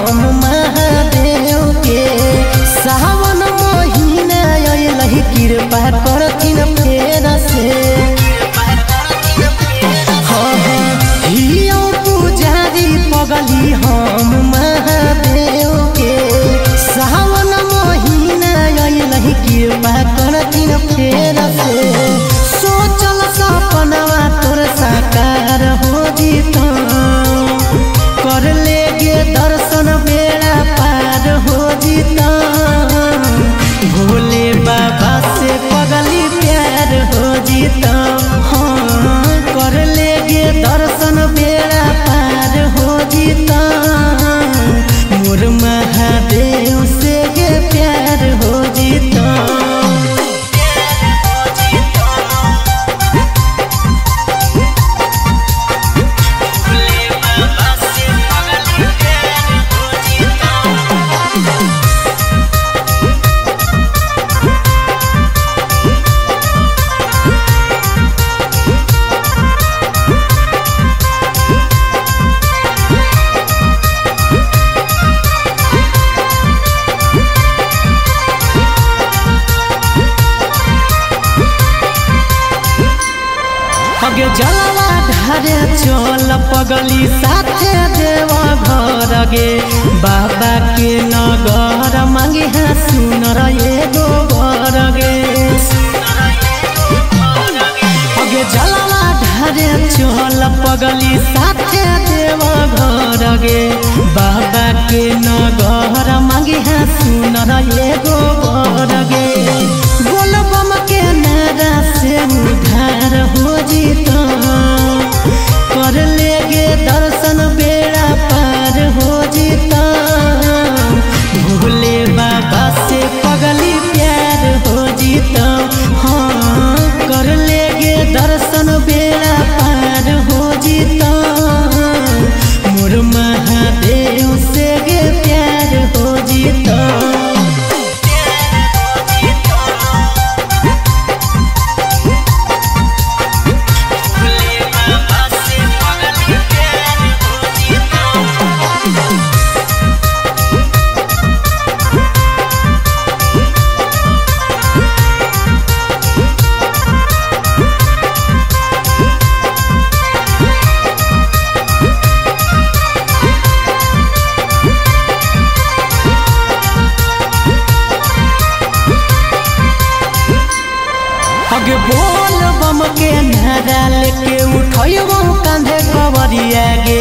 हम महादेव के सावन महीना अइलहि कृपा करथिन फेर से हियो पुजारी पगली हम महादेव के सावन महीना अइलहि कृपा करथिन फेर से सोचल सपनवा तोर साकार हो जीता कर लेगे दर्शन बेड़ा पार हो जीता भोले बाबा से पगली प्यार हो जीता हाँ कर लेगे दर्शन बेड़ा पार हो जीता मोर महादेव से गे प्यार हो जीता। जलवा ढारे चल पगली साथे देव घर गे बाबा के नगर मांगे हाँ सुनर एगो बर गे जलवा ढारे चल पगली साथे देव घर गे बाबा के नगर मांगे हाँ सुनर एगो बर गे बोलबम के नारा से उधार हो जीता कर लेगे दर्शन बेड़ा पार हो जीता भोले बाबा से पगली प्यार हो जीता हाँ कर लेगे दर्शन बेड़ा पार हो जीता मोर महादेव से गे प्यार हो जीता। बोल बम के नारा लेके उठो कांधे कवरिया गे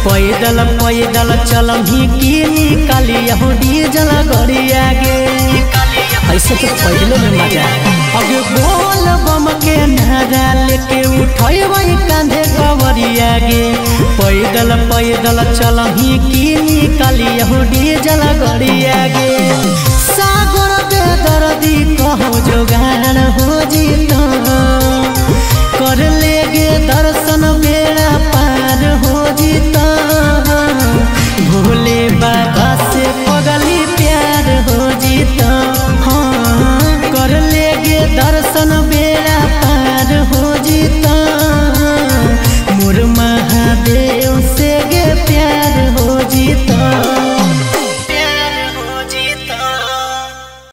पैदल पैदल चलम ही की निकाली डीजल गरिया गे ऐसे तो पैदल में मजा अगे बोल बम के नारा लेके उठो कांधे कवरिया गे पैदल पैदल चलम ही की निकाली डीजल गरिया गे सागर दे दर्दी कहो जोगाड़ हो जीता कर लेगे दर्शन बेड़ा पार हो जीता भोले बाबा से पगली प्यार हो जीता हाँ कर लेगे दर्शन बेड़ा पार हो जीता मोर महादेव से गे प्यार हो जीता।